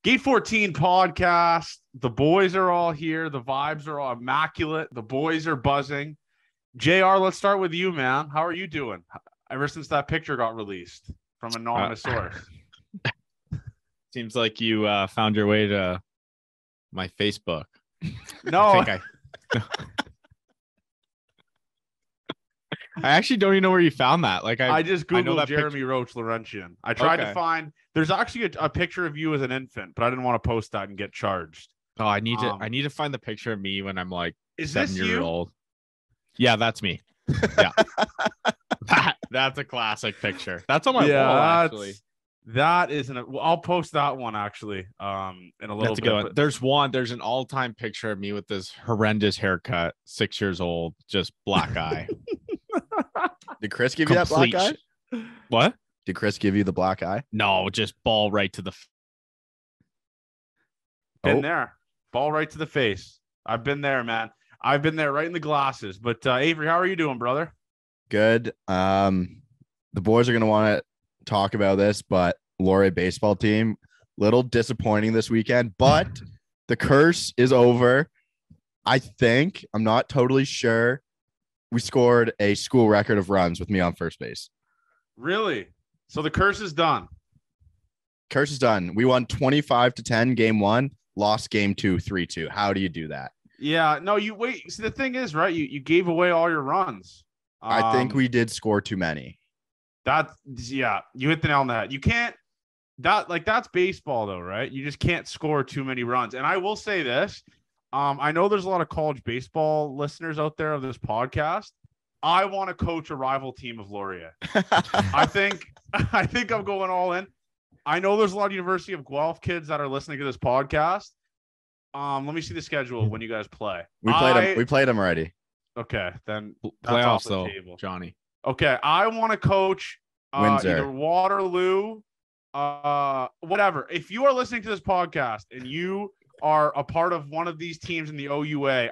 Gate 14 podcast. The boys are all here. The vibes are all immaculate. The boys are buzzing. JR, let's start with you, man. How are you doing ever since that picture got released from anonymous source? Seems like you found your way to my Facebook. No. I actually don't even know where you found that. I just Googled Jeremy picture. Roach Laurentian. I tried to find. There's actually a picture of you as an infant, but I didn't want to post that and get charged. Oh, I need to find the picture of me when I'm like is 7 this years you? old. Yeah, that's me. Yeah, that's a classic picture. That's on my wall, actually. That isn't it. Well, I'll post that one actually. In a little That's a bit. good one. There's an all-time picture of me with this horrendous haircut, 6 years old, just black eye. Did Chris give you that black eye? What? Did Chris give you the black eye? No, just ball right to the. Been there, ball right to the face. I've been there, man. I've been there, right in the glasses. But Avery, how are you doing, brother? Good. The boys are gonna want to talk about this, but Laurier baseball team, little disappointing this weekend, but the curse is over. I think, I'm not totally sure. We scored a school record of runs with me on first base. Really? So the curse is done. Curse is done. We won 25-10 game 1, lost game 2, 3-2. How do you do that? Yeah, no, you wait. See, the thing is, right? You gave away all your runs. I think we did score too many. You hit the nail on the head. You can't that's baseball though, right? You just can't score too many runs. And I will say this. I know there's a lot of college baseball listeners out there of this podcast. I want to coach a rival team of Laurier. I think I'm going all in. I know there's a lot of University of Guelph kids that are listening to this podcast. Let me see the schedule when you guys play. We played them already. Okay, then playoffs though, table. Johnny. Okay, I want to coach either Waterloo, whatever. If you are listening to this podcast and you are a part of one of these teams in the OUA,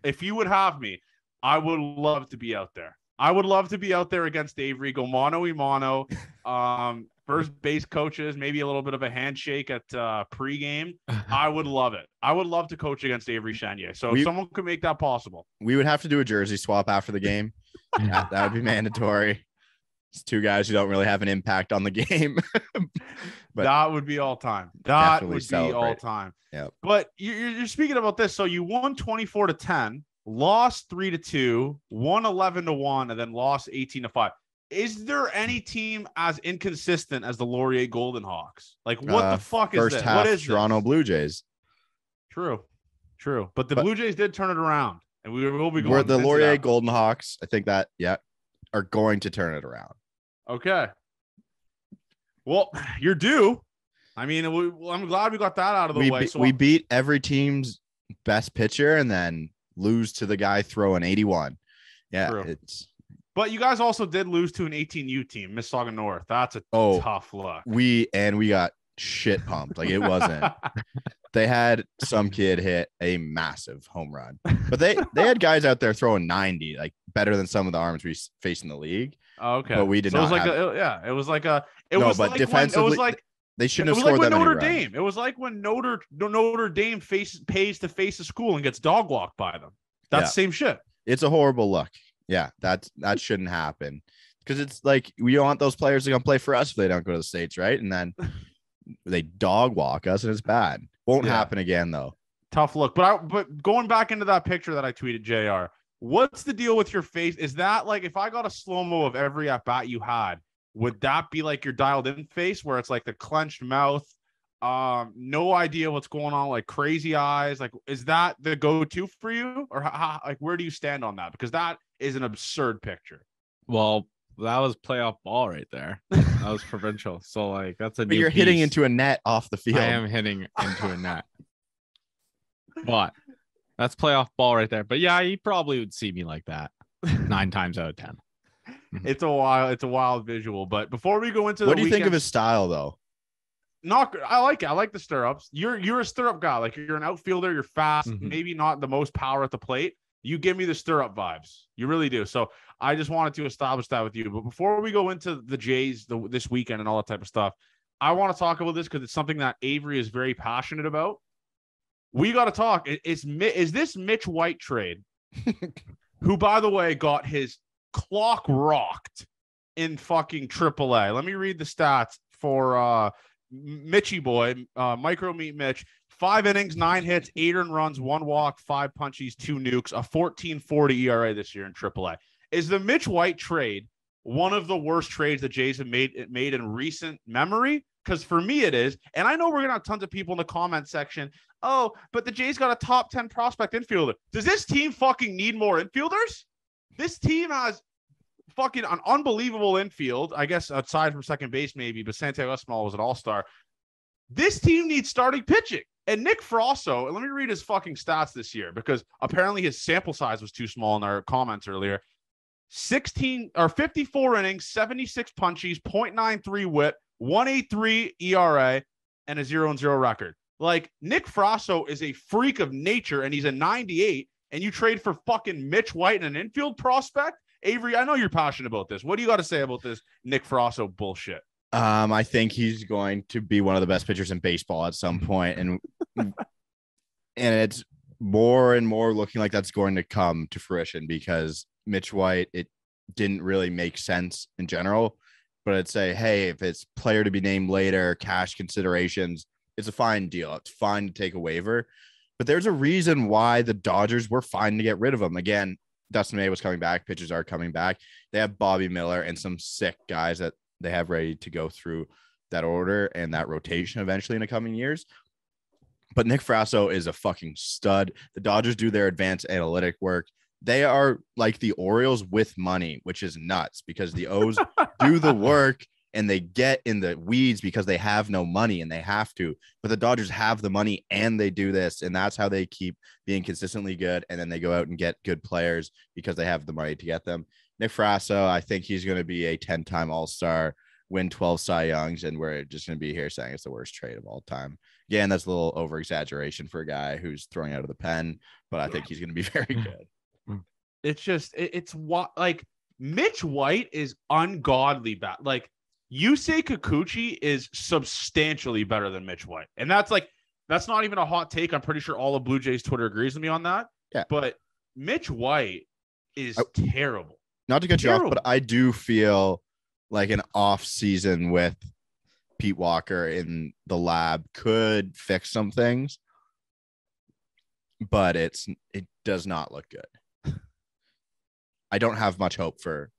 if you would have me, I would love to be out there. I would love to be out there against Avery, go mano-y-mano, first base coaches, maybe a little bit of a handshake at pregame. I would love it. I would love to coach against Avery Chenier. So if someone could make that possible. We would have to do a jersey swap after the game. That would be mandatory. It's two guys who don't really have an impact on the game. But that would be all time. That would be all time. Yeah. But you're speaking about this. So you won 24-10, lost 3-2, won 11-1, and then lost 18-5. Is there any team as inconsistent as the Laurier Golden Hawks? Like, what the fuck is first this? Half what is Toronto this? Blue Jays? True. But the Blue Jays did turn it around, and we will be going. We're the Laurier Golden Hawks. I think that are going to turn it around. Okay. Well, you're due. I mean, I'm glad we got that out of the way. We beat every team's best pitcher and then lose to the guy throwing 81. Yeah, true. But you guys also did lose to an 18U team, Mississauga North. That's a tough look. We got shit pumped. Like, it wasn't. They had some kid hit a massive home run, but they had guys out there throwing 90, like better than some of the arms we face in the league. Oh, okay, but we did not. They shouldn't have scored that many runs. It was like when Notre Dame pays to face a school and gets dog walked by them. That's the same shit. It's a horrible look. Yeah, that shouldn't happen, because it's like, we don't want those players to come play for us if they don't go to the States, right? And then they dog walk us, and it's bad. Won't happen again, though. Tough look. But going back into that picture that I tweeted, JR, what's the deal with your face? Is that like, if I got a slow-mo of every at-bat you had, would that be like your dialed-in face where it's like the clenched mouth, no idea what's going on, like crazy eyes? Like, is that the go-to for you? Or like, where do you stand on that? Because that is an absurd picture. Well, that was playoff ball right there. That was provincial. So like, that's a. But you're hitting into a net off the field. I am hitting into a net. But that's playoff ball right there. But yeah, he probably would see me like that 9 times out of 10. It's a wild visual. But before we go into what do you think of his style, though? I like it. I like the stirrups. You're a stirrup guy. Like, you're an outfielder. You're fast. Maybe not the most power at the plate. You give me the stirrup vibes. You really do. So I just wanted to establish that with you. But before we go into the Jays this weekend and all that type of stuff, I want to talk about this because it's something that Avery is very passionate about. We got to talk. Is this Mitch White trade, who, by the way, got his clock rocked in fucking AAA. Let me read the stats for Mitchy boy, Micro Meat Mitch. 5 innings, 9 hits, 8 earned runs, 1 walk, 5 punchies, 2 nukes, a 14.40 ERA this year in AAA. Is the Mitch White trade one of the worst trades that Jays have made in recent memory? Because for me it is. And I know we're going to have tons of people in the comment section. Oh, but the Jays got a top 10 prospect infielder. Does this team fucking need more infielders? This team has fucking an unbelievable infield, I guess, aside from second base maybe, but Santiago Esmal was an all-star. This team needs starting pitching. And Nick Frasso, and let me read his fucking stats this year, because apparently his sample size was too small in our comments earlier. 54 innings, 76 punchies, 0.93 whip, 1.83 ERA, and a 0-0 record. Like, Nick Frasso is a freak of nature, and he's a 98, and you trade for fucking Mitch White and an infield prospect? Avery, I know you're passionate about this. What do you got to say about this Nick Frasso bullshit? I think he's going to be one of the best pitchers in baseball at some point, and it's more and more looking like that's going to come to fruition, because Mitch White, it didn't really make sense in general, but I'd say, hey, if it's player to be named later, cash considerations, it's a fine deal. It's fine to take a waiver, but there's a reason why the Dodgers were fine to get rid of him. Again, Dustin May was coming back. Pitchers are coming back. They have Bobby Miller and some sick guys that they have ready to go through that order and that rotation eventually in the coming years. But Nick Frasso is a fucking stud. The Dodgers do their advanced analytic work. They are like the Orioles with money, which is nuts, because the O's do the work and they get in the weeds because they have no money and they have to. But the Dodgers have the money and they do this. And that's how they keep being consistently good. And then they go out and get good players because they have the money to get them. Nick Frasso, I think he's going to be a 10-time All-Star, win 12 Cy Youngs, and we're just going to be here saying it's the worst trade of all time. Again, that's a little over-exaggeration for a guy who's throwing out of the pen, but I think he's going to be very good. It's just, it's what, like, Mitch White is ungodly bad. Like, Yusei Kikuchi is substantially better than Mitch White. And that's not even a hot take. I'm pretty sure all of Blue Jays Twitter agrees with me on that. Yeah. But Mitch White is terrible. Not to cut you off, but I do feel like an off season with Pete Walker in the lab could fix some things, but it does not look good. I don't have much hope for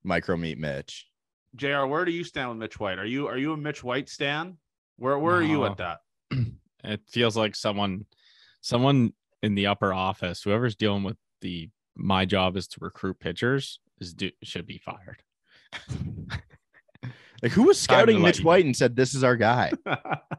Micro Meat Mitch. JR, where do you stand with Mitch White? Are you a Mitch White stan? Where are you at that? It feels like someone in the upper office, whoever's dealing with my job is to recruit pitchers, should be fired. Like, who was scouting Mitch White and said, this is our guy?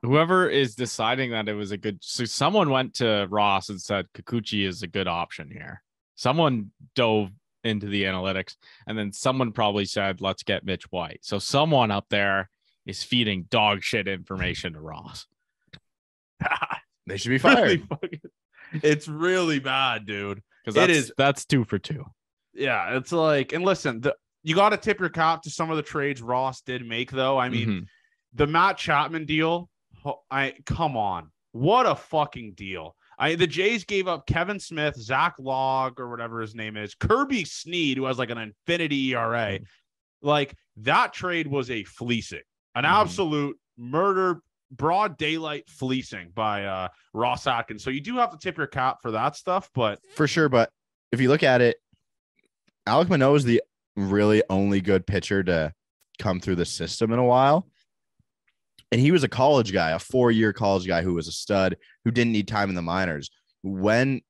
Whoever is deciding that it was a good, so someone went to Ross and said, Kikuchi is a good option here. Someone dove into the analytics, and then someone probably said, let's get Mitch White. So someone up there is feeding dog shit information to Ross. They should be fired. It's really bad, dude. Because that's 2 for 2. Yeah, it's like, and listen, you got to tip your cap to some of the trades Ross did make, though. I mean, the Matt Chapman deal, come on, what a fucking deal. The Jays gave up Kevin Smith, Zach Log, or whatever his name is, Kirby Snead, who has like an infinity ERA. Like, that trade was a fleecing, an absolute murder, broad daylight fleecing by Ross Atkins. So you do have to tip your cap for that stuff, but for sure. But if you look at it, Alek Manoah is the really only good pitcher to come through the system in a while. And he was a college guy, a 4-year college guy who was a stud, who didn't need time in the minors. This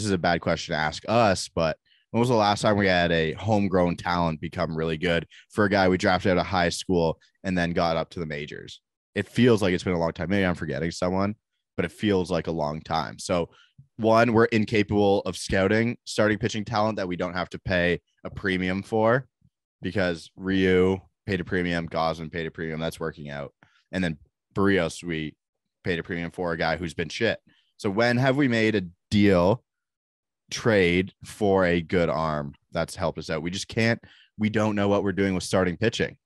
is a bad question to ask us, but when was the last time we had a homegrown talent become really good for a guy we drafted out of high school and then got up to the majors? It feels like it's been a long time. Maybe I'm forgetting someone, but it feels like a long time. So, one, we're incapable of scouting starting pitching talent that we don't have to pay a premium for, because Ryu paid a premium, Gosman paid a premium. That's working out. And then Barrios, we paid a premium for, a guy who's been shit. So when have we made a trade for a good arm that's helped us out? We just can't. We don't know what we're doing with starting pitching.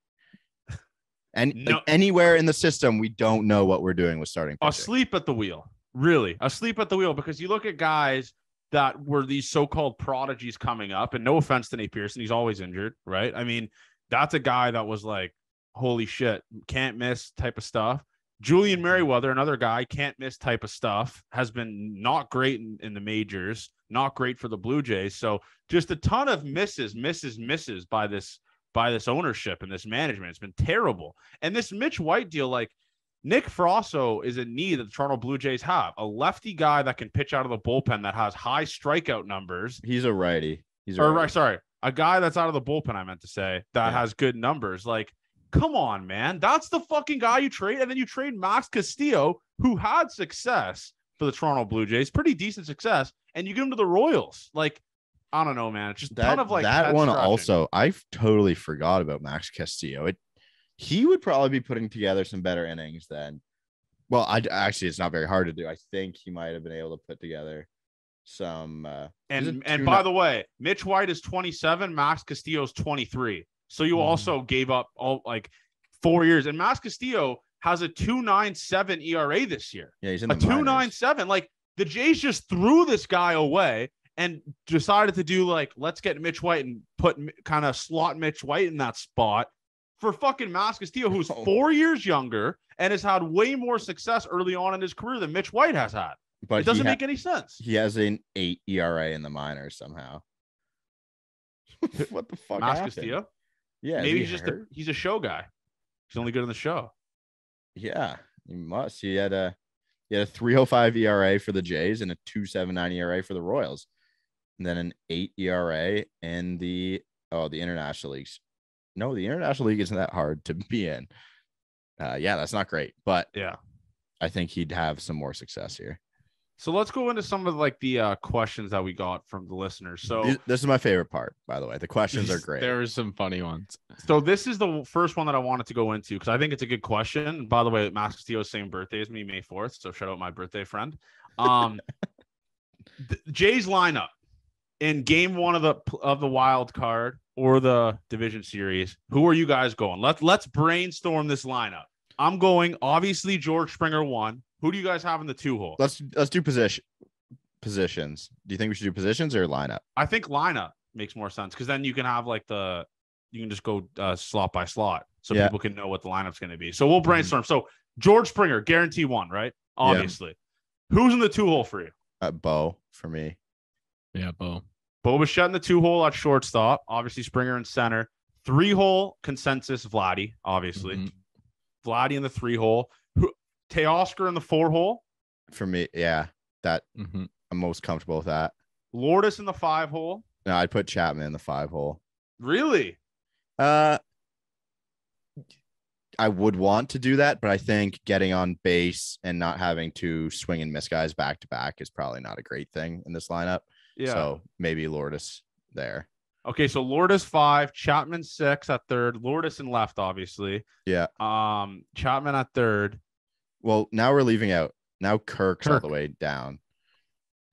And like anywhere in the system, we don't know what we're doing with starting pitching. Asleep at the wheel. Really, asleep at the wheel, because you look at guys that were these so-called prodigies coming up, and no offense to Nate Pearson, he's always injured, right? I mean, that's a guy that was like, holy shit, can't miss type of stuff. Julian Merriweather, another guy, can't miss type of stuff, has been not great in the majors, not great for the Blue Jays. So just a ton of misses by this ownership and this management. It's been terrible. And this Mitch White deal, like, Nick Frasso is a need that the Toronto Blue Jays have. A lefty guy that can pitch out of the bullpen that has high strikeout numbers. He's a righty. A guy that's out of the bullpen, I meant to say, that has good numbers. Like, come on, man. That's the fucking guy you trade. And then you trade Max Castillo, who had success for the Toronto Blue Jays, pretty decent success, and you give him to the Royals. Like, I don't know, man. It's just kind of like that one stretching. Also, I totally forgot about Max Castillo. He would probably be putting together some better innings than. Well, actually, it's not very hard to do. I think he might have been able to put together some. And by the way, Mitch White is 27, Max Castillo is 23. So you also gave up all like 4 years, and Max Castillo has a 2.97 ERA this year. Yeah, he's in the 2.97. Like, the Jays just threw this guy away and decided to do like, let's get Mitch White and kind of slot Mitch White in that spot for fucking Max Castillo, who's 4 years younger and has had way more success early on in his career than Mitch White has had. But it doesn't make any sense. He has an 8 ERA in the minors somehow. What the fuck? Max Castillo? Yeah, maybe he's a show guy. He's only good in the show. Yeah, he must. He had a 3.05 ERA for the Jays and a 2.79 ERA for the Royals, and then an 8 ERA in the international leagues. No, the international league isn't that hard to be in. That's not great, but yeah, I think he'd have some more success here. So let's go into some of like the questions that we got from the listeners. So this is my favorite part, by the way. The questions are great. There are some funny ones. So this is the first one that I wanted to go into because I think it's a good question. By the way, Max Castillo's same birthday as me, May 4th. So shout out my birthday friend. The Jays lineup in game one of the wild card or the division series. Who are you guys going? Let's brainstorm this lineup. I'm going obviously George Springer 1. Who do you guys have in the 2-hole? Let's do positions. Do you think we should do positions or lineup? I think lineup makes more sense because then you can have like you can just go slot by slot so people can know what the lineup's going to be. So we'll brainstorm. So George Springer, guarantee 1, right? Obviously. Yeah. Who's in the 2-hole for you? Bo for me. Yeah, Bo. Bo Bichette in the 2-hole at shortstop. Obviously Springer in center. 3-hole consensus Vladdy, obviously. Mm-hmm. Vladdy in the 3-hole. Teoscar in the 4-hole. For me, yeah. That I'm most comfortable with that. Lourdes in the 5-hole. No, I'd put Chapman in the 5-hole. Really? I would want to do that, but I think getting on base and not having to swing and miss guys back to back is probably not a great thing in this lineup. Yeah. So maybe Lourdes there. Okay, so Lourdes 5, Chapman 6 at third, Lourdes in left, obviously. Yeah. Chapman at third. Well, now we're leaving out. Now Kirk's all the way down.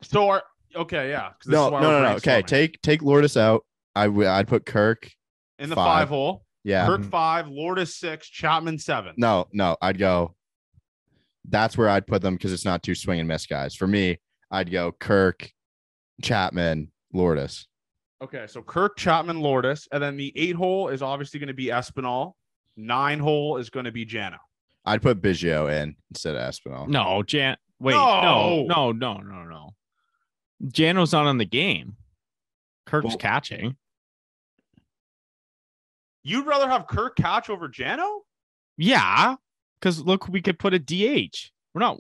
So okay, yeah. No. Okay, take Lourdes out. I'd put Kirk in the 5-hole. Yeah. Kirk 5, Lourdes 6, Chapman 7. No, I'd go. That's where I'd put them because it's not two swing and miss guys. For me, I'd go Kirk, Chapman, Lourdes. Okay, so Kirk, Chapman, Lourdes, and then the 8-hole is obviously going to be Espinal. 9-hole is going to be Jano. I'd put Biggio in instead of Espinal. No, No. Jano's not on the game. Kirk's catching. You'd rather have Kirk catch over Jano? Yeah, because look, we could put a DH. We're not.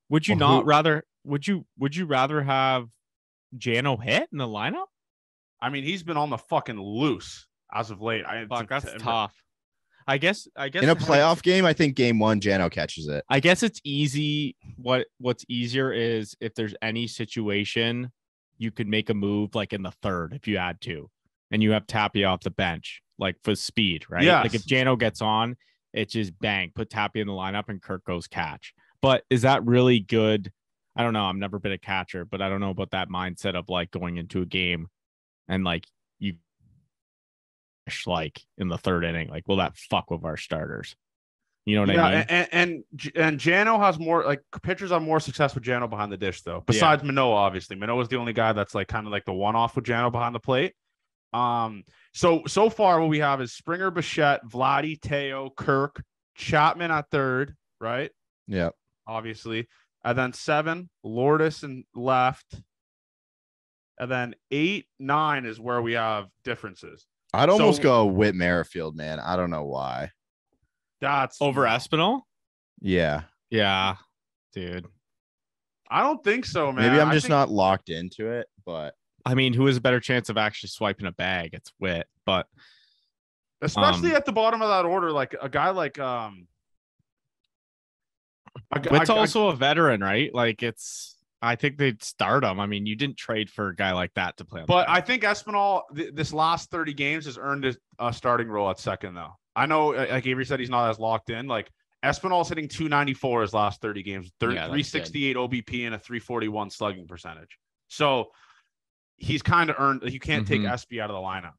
Would you rather? Would you rather have Jano hit in the lineup? I mean, he's been on the fucking loose as of late. That's tough. I guess in a playoff game, I think game 1, Jano catches it. I guess it's easy. What's easier is if there's any situation, you could make a move like in the third if you had to, and you have Tapia off the bench, like for speed, right? Yes. Like if Jano gets on, it's just bang, put Tapia in the lineup and Kirk goes catch. But is that really good? I don't know. I've never been a catcher, but I don't know about that mindset of like going into a game and like you like in the third inning? Like, will that fuck with our starters? You know what I mean? And Jano has more, like, pitchers have more success with Jano behind the dish, though. Besides Manoah, obviously. Manoah is the only guy that's like kind of like the one-off with Jano behind the plate. So far what we have is Springer, Bichette, Vladdy, Teo, Kirk, Chapman at third, right? Yeah. Obviously. And then 7, Lourdes and left. And then 8, 9 is where we have differences. I'd almost go Whit Merrifield, man. I don't know why. That's over Espinal? Yeah. Yeah, dude. I don't think so, man. Maybe I'm just not locked into it, but I mean, who has a better chance of actually swiping a bag? It's Whit, but especially at the bottom of that order, like a guy like Whit's also a veteran, right? Like I think they'd start him. I mean, you didn't trade for a guy like that to play on. But I think Espinal this last 30 games has earned a starting role at second, though. I know, like Avery said, he's not as locked in. Like Espinal's hitting 294 his last 30 games, 368 OBP and a 341 slugging percentage. So he's kind of earned. You can't take Espy out of the lineup.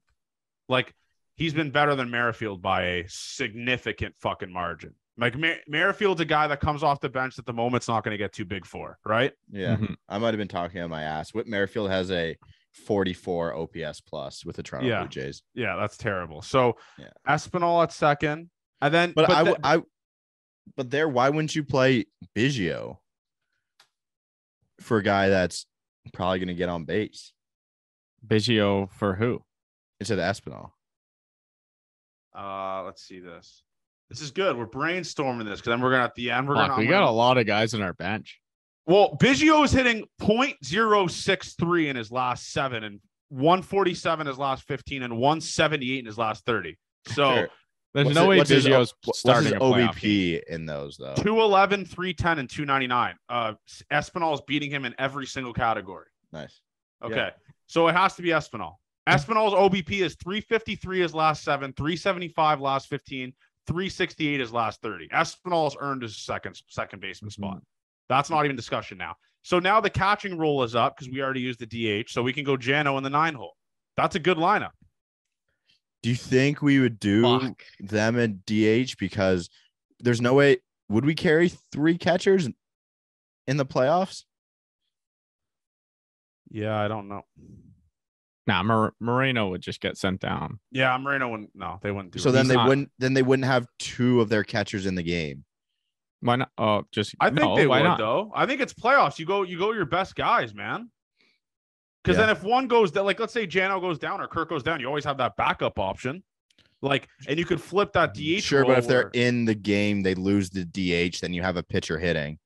Like he's been better than Merrifield by a significant fucking margin. Like Merrifield's a guy that comes off the bench at the moment's not going to get too big for, right? Yeah, I might have been talking on my ass. Whit Merrifield has a 44 OPS plus with the Toronto Blue Jays. Yeah, that's terrible. So Espinal at second, and then but why wouldn't you play Biggio for a guy that's probably going to get on base? Biggio for who? Instead of Espinal. Let's see this. This is good. We're brainstorming this because then we're gonna at the end. We got a lot of guys on our bench. Well, Biggio is hitting .063 in his last 7 and 147 in his last 15 and 178 in his last 30. So there's no way Biggio's starting a OBP in those though. 211, 310, and 299. Espinal is beating him in every single category. Nice. Okay, so it has to be Espinal. Espinal's OBP is 353 his last 7, 375 last 15, 368 his last 30. Espinal has earned his second baseman spot. That's not even discussion now. So now the catching role is up because we already used the DH, so we can go Jano in the 9 hole. That's a good lineup. Do you think we would do them in DH? Because there's no way. Would we carry 3 catchers in the playoffs? Yeah, I don't know. Nah, Moreno would just get sent down. Yeah, Moreno wouldn't. No, they wouldn't do. So then they wouldn't. Then they wouldn't have 2 of their catchers in the game. Why not? Oh, I think they would though. I think it's playoffs. You go your best guys, man. Because then if one goes down, like let's say Jano goes down or Kirk goes down, you always have that backup option. Like, and you could flip that DH. Sure, but if they're in the game, they lose the DH, then you have a pitcher hitting.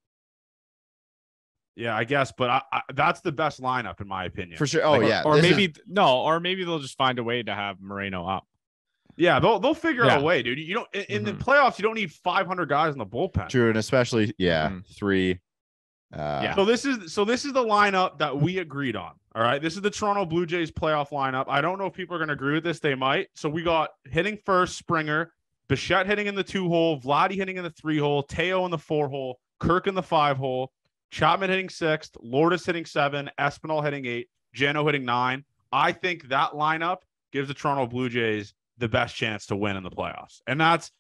Yeah, I guess, but that's the best lineup in my opinion. For sure. Oh, yeah. Or maybe they'll just find a way to have Moreno up. Yeah, they'll figure out a way, dude. You don't in the playoffs, you don't need 500 guys in the bullpen. True, and especially 3. So this is the lineup that we agreed on. All right, this is the Toronto Blue Jays playoff lineup. I don't know if people are going to agree with this. They might. So we got hitting first, Springer, Bichette hitting in the 2 hole, Vladdy hitting in the 3 hole, Teo in the 4 hole, Kirk in the 5 hole, Chapman hitting 6th, Lourdes hitting 7, Espinal hitting 8, Jano hitting 9. I think that lineup gives the Toronto Blue Jays the best chance to win in the playoffs. And that's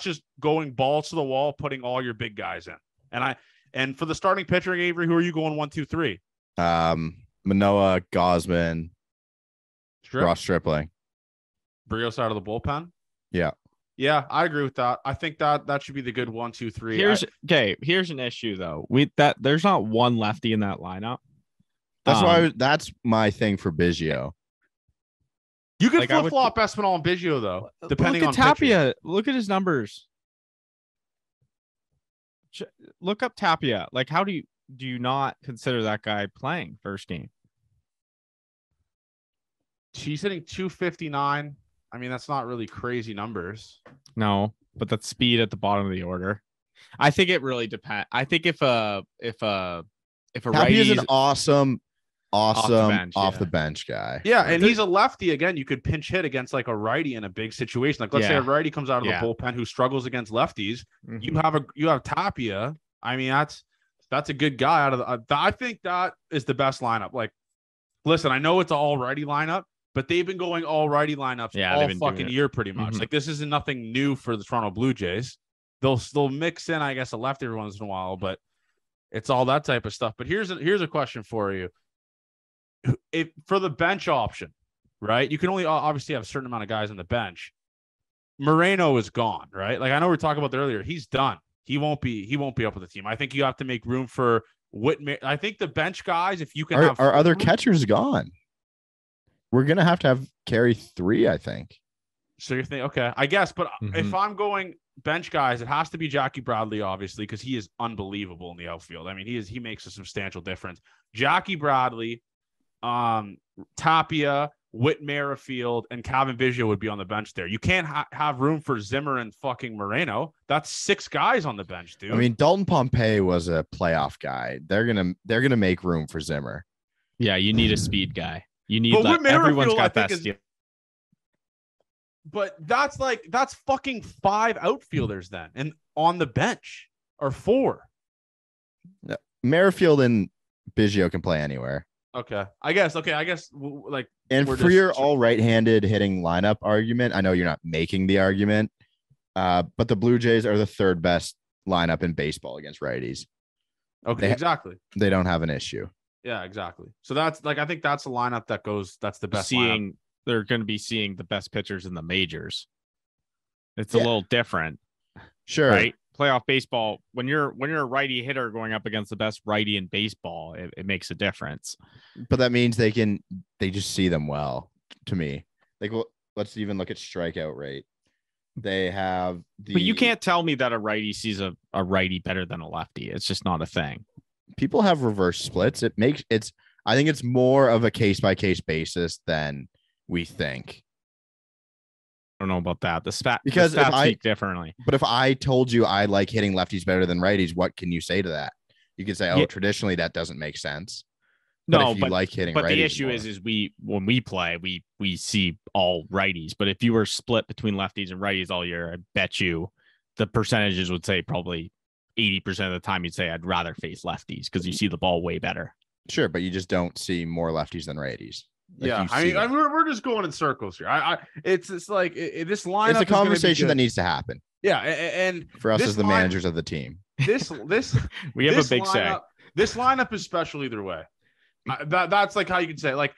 just going balls to the wall, putting all your big guys in. And for the starting pitcher, Avery, who are you going 1, 2, 3? Manoah, Gausman, Ross Stripling. Brios out of the bullpen? Yeah. Yeah, I agree with that. I think that should be the good 1, 2, 3. Here's an issue though. There's not one lefty in that lineup. That's my thing for Biggio. You can flip-flop Espinal and Biggio though, depending on Tapia. Look at his numbers. Look up Tapia. Like, how do you not consider that guy playing first game? She's hitting 259. I mean, that's not really crazy numbers. No, but that's speed at the bottom of the order. I think it really depends. I think if a Tapia is an awesome off the bench guy. Yeah, and he's a lefty. Again, you could pinch hit against like a righty in a big situation. Like let's say a righty comes out of the bullpen who struggles against lefties. You have Tapia. I mean, that's a good guy out of the. I think that is the best lineup. Like, listen, I know it's an all righty lineup, but they've been going all righty lineups all fucking year pretty much. Like this isn't nothing new for the Toronto Blue Jays. They'll mix in, I guess, a lefty every once in a while, but it's all that type of stuff. But here's a question for you. If for the bench option, right? You can only obviously have a certain amount of guys on the bench. Moreno is gone, right? Like I know we were talking about that earlier. He's done. He won't be up with the team. I think you have to make room for Whitmer. I think the bench guys, if you can have our other catchers gone. We're gonna have carry 3, I think. So you're thinking, okay, I guess, but if I'm going bench guys, it has to be Jackie Bradley, obviously, because he is unbelievable in the outfield. I mean, he makes a substantial difference. Jackie Bradley, Tapia, Whit Merrifield, and Calvin Biggio would be on the bench there. You can't have room for Zimmer and fucking Moreno. That's 6 guys on the bench, dude. I mean, Dalton Pompey was a playoff guy. They're gonna make room for Zimmer. Yeah, you need a speed guy. You need everyone's got that steal. But that's fucking 5 outfielders then, and on the bench or 4. No, Merrifield and Biggio can play anywhere. Okay, I guess. Like, and for your all right-handed hitting lineup argument, I know you're not making the argument, but the Blue Jays are the 3rd best lineup in baseball against righties. Okay, exactly. They don't have an issue. Yeah, exactly. So that's I think that's a lineup that goes. That's the best. Lineup. They're going to be seeing the best pitchers in the majors. It's a little different. Sure. Right? Playoff baseball, when you're a righty hitter going up against the best righty in baseball, it makes a difference. But that means they just see them well, to me. Like, let's even look at strikeout rate. They have But you can't tell me that a righty sees a righty better than a lefty. It's just not a thing. People have reverse splits. I think it's more of a case-by-case basis than we think. I don't know about that. The stats speak differently. But if I told you I like hitting lefties better than righties, what can you say to that? You can say, traditionally that doesn't make sense. But if you like hitting righties, the issue is when we play, we see all righties. But if you were split between lefties and righties all year, I bet you the percentages would say probably 80% of the time you'd say I'd rather face lefties because you see the ball way better. Sure, but you just don't see more lefties than righties. Like I mean, we're just going in circles here. It's like this lineup. It's a conversation that needs to happen. Yeah, and for us as the managers of the team, this we have a big say. This lineup is special either way. That's like how you can say it. Like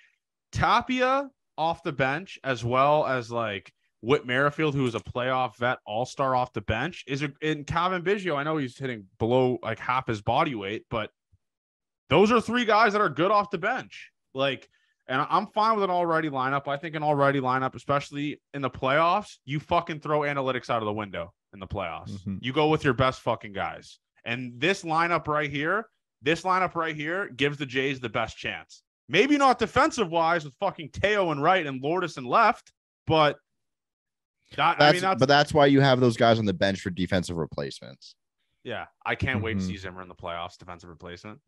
Tapia off the bench, as well as like Whit Merrifield, who is a playoff vet, all-star off the bench, in Calvin Biggio. I know he's hitting below like half his body weight, but those are 3 guys that are good off the bench. Like. And I'm fine with an all-righty lineup. I think an all-righty lineup, especially in the playoffs, you fucking throw analytics out of the window in the playoffs. You go with your best fucking guys. And this lineup right here gives the Jays the best chance. Maybe not defensive-wise with fucking Teo and right and Lourdes and left, but that's why you have those guys on the bench for defensive replacements. Yeah, I can't wait to see Zimmer in the playoffs, defensive replacement.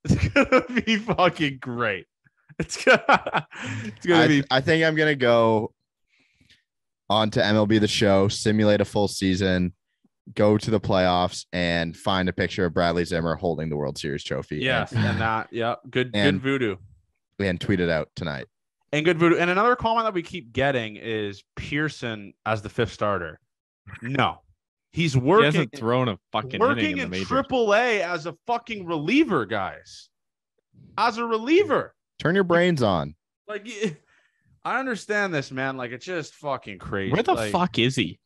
It's gonna be fucking great. It's gonna be. I think I'm gonna go on to MLB The Show, simulate a full season, go to the playoffs, and find a picture of Bradley Zimmer holding the World Series trophy. Yes, good voodoo. And tweet it out tonight. And good voodoo. And another comment that we keep getting is Pearson as the 5th starter. No, he's working. He hasn't thrown a fucking working in AAA as a fucking reliever, guys. As a reliever. Turn your brains on. Like, I understand this, man. Like, it's just fucking crazy. Where the fuck is he?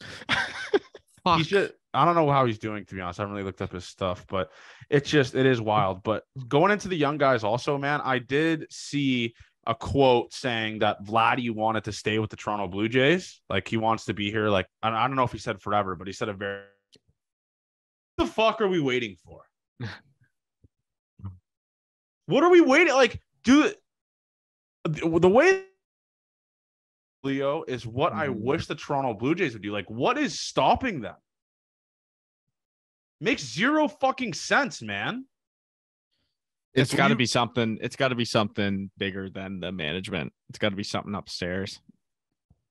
He's just, I don't know how he's doing, to be honest. I haven't really looked up his stuff, but it is wild. But going into the young guys also, man, I did see a quote saying that Vladdy wanted to stay with the Toronto Blue Jays. Like, he wants to be here. Like, I don't know if he said forever, but he said what the fuck are we waiting for? What are we waiting? Like, the way Leo is what I wish the Toronto Blue Jays would do. Like, what is stopping them? Makes zero fucking sense, man. It's got to be something. It's got to be something bigger than the management. It's got to be something upstairs.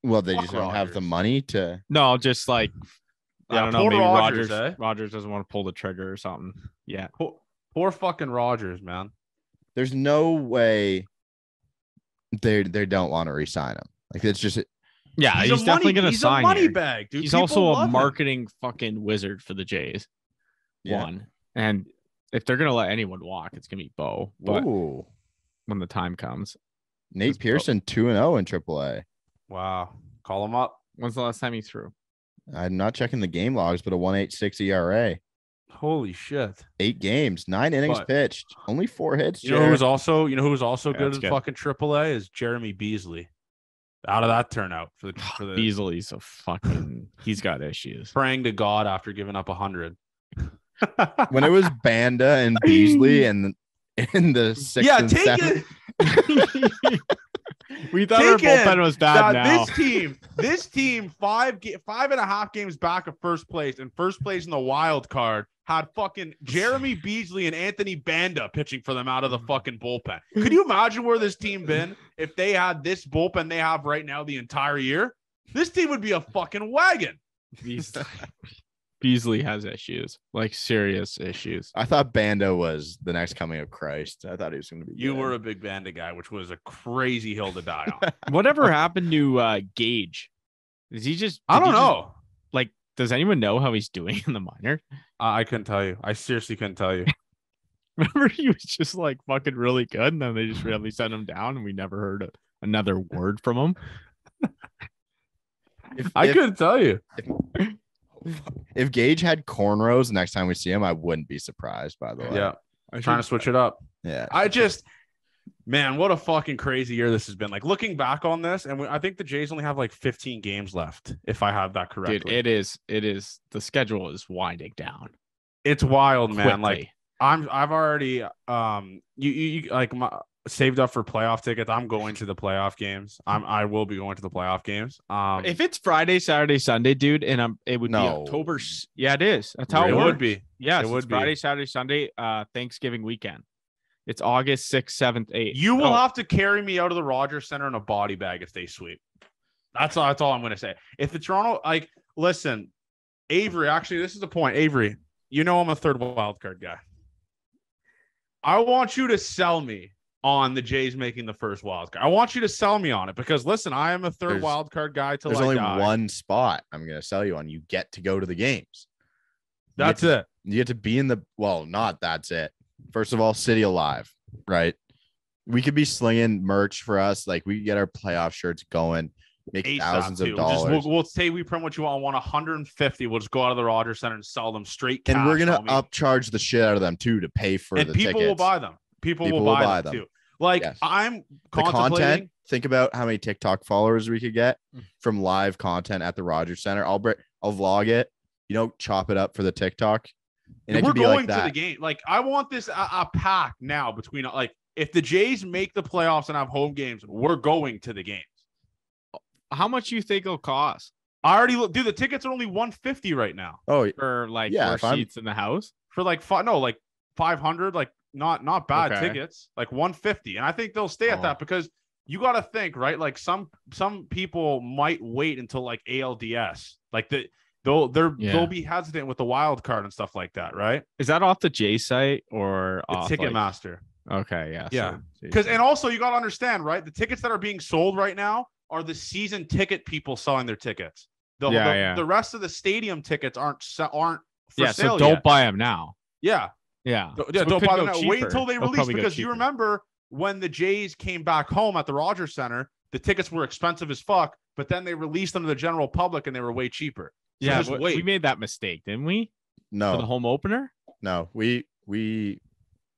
Well, they just don't have the money to. No, just like I don't know. Maybe Rogers doesn't want to pull the trigger or something. Yeah. Poor fucking Rogers, man. There's no way they don't want to re-sign him. Like it's just yeah, he's definitely going to sign. He's a money here. bag, dude. He's People also a love marketing fucking wizard for the Jays. Yeah. One, and if they're going to let anyone walk, it's going to be Bo. But Ooh. when the time comes, Nate Pearson 2-0 in AAA. Wow, call him up. When's the last time he threw? I'm not checking the game logs, but a 1.86 ERA. Holy shit! 8 games, 9 innings pitched, only 4 hits. You know who's also good at good. fucking AAA is Jeremy Beasley. How did that turn out for the Beasley's a fucking. He's got issues. Praying to God after giving up 100. When it was Banda and Beasley and in the 6th and 7th. We thought our bullpen was bad now. This team, 5.5 games back of first place, and first place in the wild card had fucking Jeremy Beasley and Anthony Banda pitching for them out of the fucking bullpen. Could you imagine where this team been if they had this bullpen they have right now the entire year? This team would be a fucking wagon. Beasley has issues, like serious issues. I thought Banda was the next coming of Christ. I thought he was going to be. You were a big Banda guy, which was a crazy hill to die on. Whatever happened to Gage? Is he just? I don't know. Does anyone know how he's doing in the minor? I couldn't tell you. I seriously couldn't tell you. Remember, he was just like fucking really good, and then they just really sent him down, and we never heard another word from him. I couldn't tell you. If Gage had cornrows next time we see him, I wouldn't be surprised, by the way. Yeah. I'm trying to switch it up. Yeah. Man, what a fucking crazy year this has been. Like looking back on this, and I think the Jays only have like 15 games left, if I have that correctly. Dude, it is. The schedule is winding down. It's wild, man. Quickly. Like I've already you like saved up for playoff tickets. I'm going to the playoff games. I will be going to the playoff games. If it's Friday, Saturday, Sunday, dude, and it would be October. Yeah, it is. That's how it would be. Yes, it would be Friday, Saturday, Sunday, Thanksgiving weekend. It's August 6th, 7th, 8th. You will have to carry me out of the Rogers Center in a body bag if they sweep. That's all I'm going to say. If the Toronto, listen, Avery, actually, this is the point. Avery, you know I'm a third wildcard guy. I want you to sell me on the Jays making the first wild card. I want you to sell me on it because, listen, I am a third wild card guy till I die. There's only one spot I'm going to sell you on. You get to go to the games. That's it. You get to be in the – well, not that's it. First of all, City Alive, right? We could be slinging merch for us. Like, we get our playoff shirts going, make thousands of dollars. We'll say we print what you want. I want 150. We'll just go out of the Rogers Center and sell them straight cash. And we're going to upcharge the shit out of them, too, to pay for the tickets. And people will buy them. People will buy them, too. Like, yes. I'm contemplating. The content, think about how many TikTok followers we could get from live content at the Rogers Center. I'll vlog it, chop it up for the TikTok. And we're going to the game. Like, I want this a pack now between, like, if the Jays make the playoffs and have home games, we're going to the games. How much do you think it'll cost? I already look, dude. The tickets are only $150 right now. Oh, for four seats in the house for like 500, like not bad tickets, like $150, and I think they'll stay at that because you got to think, right? Like some people might wait until like ALDS, like they'll be hesitant with the wild card and stuff like that, right? Is that off the J site or off Ticketmaster? Okay, yeah. Because and also you got to understand, right? The tickets that are being sold right now are the season ticket people selling their tickets. The rest of the stadium tickets aren't for sale. So don't buy them now. Yeah. Don't buy them now. Wait until they release because you remember when the Jays came back home at the Rogers Center, the tickets were expensive as fuck, but then they released them to the general public and they were way cheaper. So we made that mistake, didn't we? No. For the home opener? No, we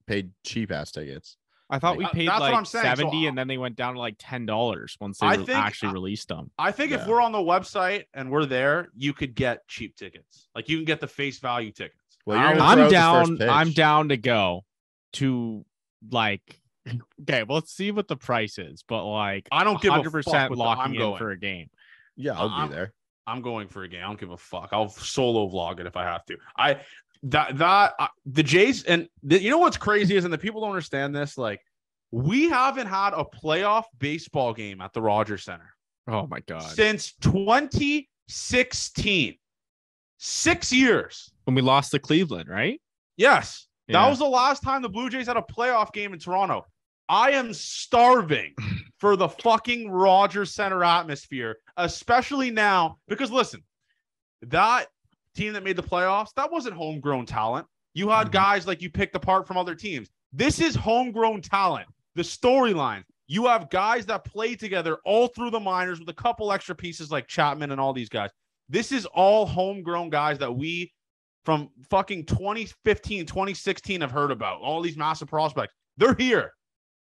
paid cheap ass tickets. I thought we paid like 70 and then they went down to like $10 once they actually released them. I think if we're on the website and we're there, you could get cheap tickets. Like you can get the face value tickets. Well, I'm down to go to okay, let's see what the price is, but like I don't give 100% locking in for a game. Yeah, I'll be there. I'm going for a game. I don't give a fuck. I'll solo vlog it if I have to. The Jays and you know what's crazy is, and the people don't understand this, like we haven't had a playoff baseball game at the Rogers Center. Oh my God. Since 2016. 6 years. When we lost to Cleveland, right? Yes. Yeah. That was the last time the Blue Jays had a playoff game in Toronto. I am starving for the fucking Rogers Center atmosphere, especially now, because listen, that team that made the playoffs, that wasn't homegrown talent. You had guys like you picked apart from other teams. This is homegrown talent. The storyline. You have guys that play together all through the minors with a couple extra pieces like Chapman and all these guys. This is all homegrown guys that we from fucking 2015, 2016 have heard about. All these massive prospects. They're here.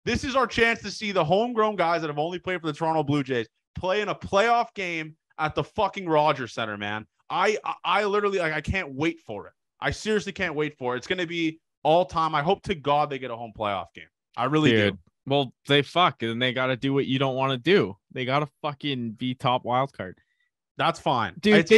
This is our chance to see the homegrown guys that have only played for the Toronto Blue Jays play in a playoff game at the fucking Rogers Center, man. I literally, like, I can't wait for it. I seriously can't wait for it. It's going to be all time. I hope to God they get a home playoff game. I really do. Well, they fuck, and they got to do what you don't want to do. They got to fucking be top wild card. That's fine. Dude,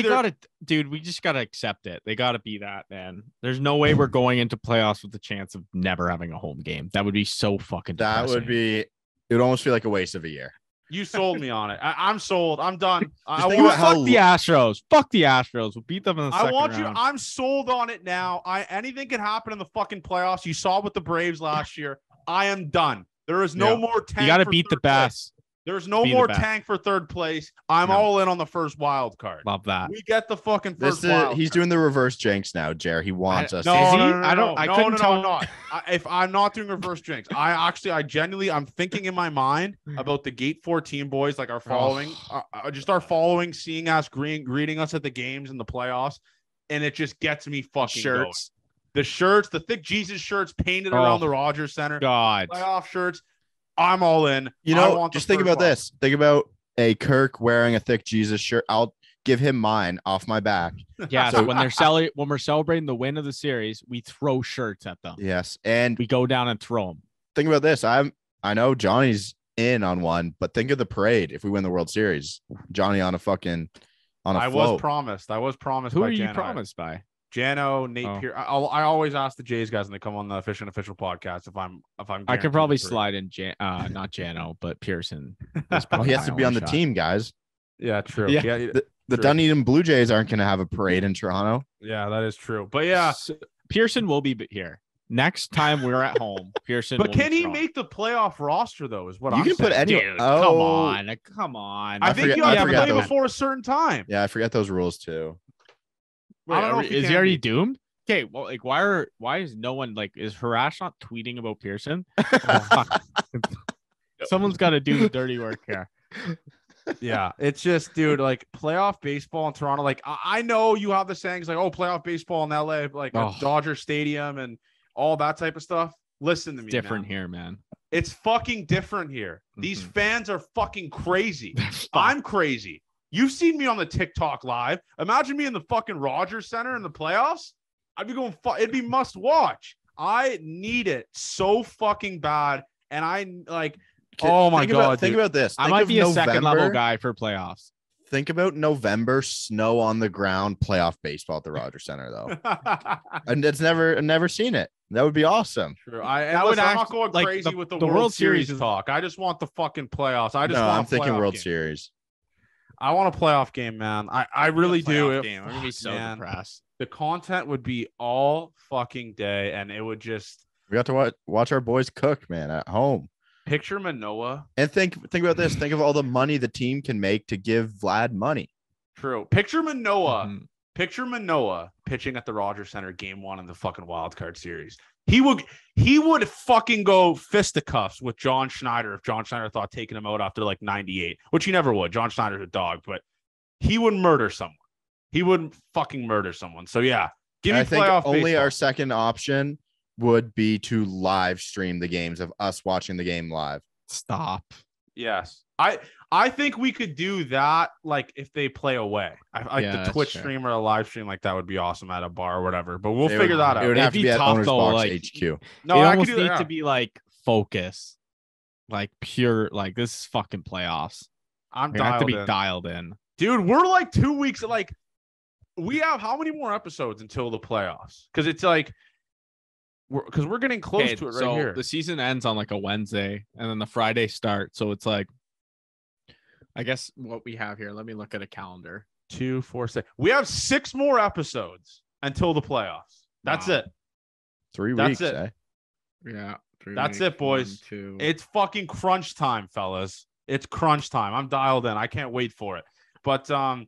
we just got to accept it. They got to be that, man. There's no way we're going into playoffs with the chance of never having a home game. That would be so fucking depressing. It would almost feel like a waste of a year. You sold me on it. I'm sold. I'm done. Fuck the Astros. Fuck the Astros. We'll beat them in the second round. I'm sold on it now. Anything can happen in the fucking playoffs. You saw with the Braves last year. I am done. There is no more tank. You got to beat the best. There's no more tank for third place. I'm all in on the first wild card. Love that. We get the fucking first wild card. He's doing the reverse jinx now, Jer. He wants us. No, I couldn't tell. If I'm not doing reverse jinx, I genuinely, I'm thinking in my mind about the Gate 14 boys, like, are following, just are following, seeing us, greeting us at the games in the playoffs, and it just gets me fucking shirts. Going. The shirts, the thick Jesus shirts painted around the Rogers Center. God. Playoff shirts. I'm all in. Just think about this. Think about a Kirk wearing a thick Jesus shirt. I'll give him mine off my back. Yeah. So when we're celebrating the win of the series, we throw shirts at them. Yes, and we go down and throw them. Think about this. I know Johnny's in on one, but think of the parade if we win the World Series. Johnny on a float. I was promised. Who are you promised by? Jano, Nate Pierce. I always ask the Jays guys when they come on the Official podcast if I'm. I could probably slide in not Jano, but Pearson. He has to be on the team, guys. Yeah, true. Yeah, the Dunedin Blue Jays aren't going to have a parade in Toronto. Yeah, that is true. But yeah, Pearson will be here next time we're at home. Pearson. But can he make the playoff roster though? Is what you can put any. Dude, come on. I think you have to play before a certain time. Yeah, I forget those rules too. Wait, I don't know is he already doomed? Okay, well, like, why is no one, like, is Harash not tweeting about Pearson? Someone's got to do the dirty work here. Yeah, it's just, dude, like, playoff baseball in Toronto. Like, I know you have the sayings like, oh, playoff baseball in LA, like Dodger Stadium and all that type of stuff. Listen to me, different here, man. It's fucking different here. These fans are fucking crazy. I'm crazy. You've seen me on the TikTok live. Imagine me in the fucking Rogers Center in the playoffs. I'd be going, it'd be must watch. I need it so fucking bad. And I like, oh my God. Think about this. I might be a second level guy for playoffs. Think about November, snow on the ground, playoff baseball at the Rogers Center, though. And it's never seen it. That would be awesome. True. I'm not going crazy with the World Series talk. I just want the fucking playoffs. I'm thinking World Series. I want a playoff game, man. I really do. I'm gonna be so depressed. The content would be all fucking day, and it would just. We got to watch our boys cook, man, at home. Picture Manoah. And think about this. Think of all the money the team can make to give Vlad money. True. Picture Manoah. Mm-hmm. Picture Manoah pitching at the Rogers Center game 1 in the fucking wild card series. He would fucking go fisticuffs with John Schneider if John Schneider thought taking him out after like 98, which he never would. John Schneider's a dog, but he would murder someone. He wouldn't fucking murder someone. So yeah, give me playoff only baseball. Our second option would be to live stream the games of us watching the game live. Stop. Yes. I think we could do that, like, if they play away. The Twitch stream or a live stream like that would be awesome at a bar or whatever. But we'll figure that out. It would have to be at Owner's Box HQ. No, I almost need to be like focus, like pure, like this is fucking playoffs. I have to be dialed in, dude. We're like 2 weeks. Like, we have how many more episodes until the playoffs? Because it's like. Because we're getting close to it right here. The season ends on like a Wednesday, and then the Friday starts. So it's like, I guess what we have here. Let me look at a calendar. 2, 4, 6. We have 6 more episodes until the playoffs. That's it. 3 weeks. That's it. Eh? Yeah, That's it, boys. 1, 2. It's fucking crunch time, fellas. It's crunch time. I'm dialed in. I can't wait for it. But I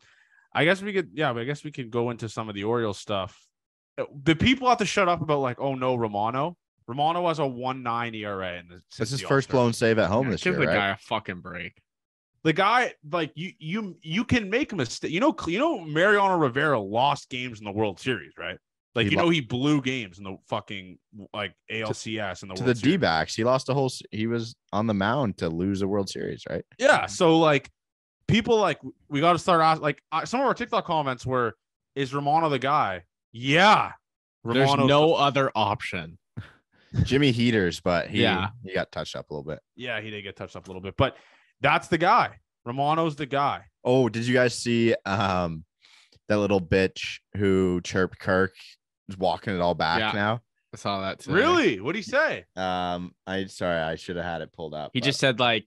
guess we could go into some of the Orioles stuff. The people have to shut up about like, oh no, Romano. Romano has a 1.9 ERA. This is first blown save at home this year, Give the right? guy a fucking break. The guy, like you can make a mistake. You know, Mariano Rivera lost games in the World Series, right? Like, he blew games in the fucking like ALCS and the World Series. D-backs. He lost a whole. He was on the mound to lose a World Series, right? Yeah. So like, people like we got to start asking. Like some of our TikTok comments were, "Is Romano the guy?" Yeah. There's no other option. Jimmy Heaters, but he got touched up a little bit. Yeah, he did get touched up a little bit, but that's the guy. Romano's the guy. Oh, did you guys see that little bitch who chirped Kirk? Is walking it all back now. I saw that too. Really? What'd he say? I should have had it pulled up. He just said like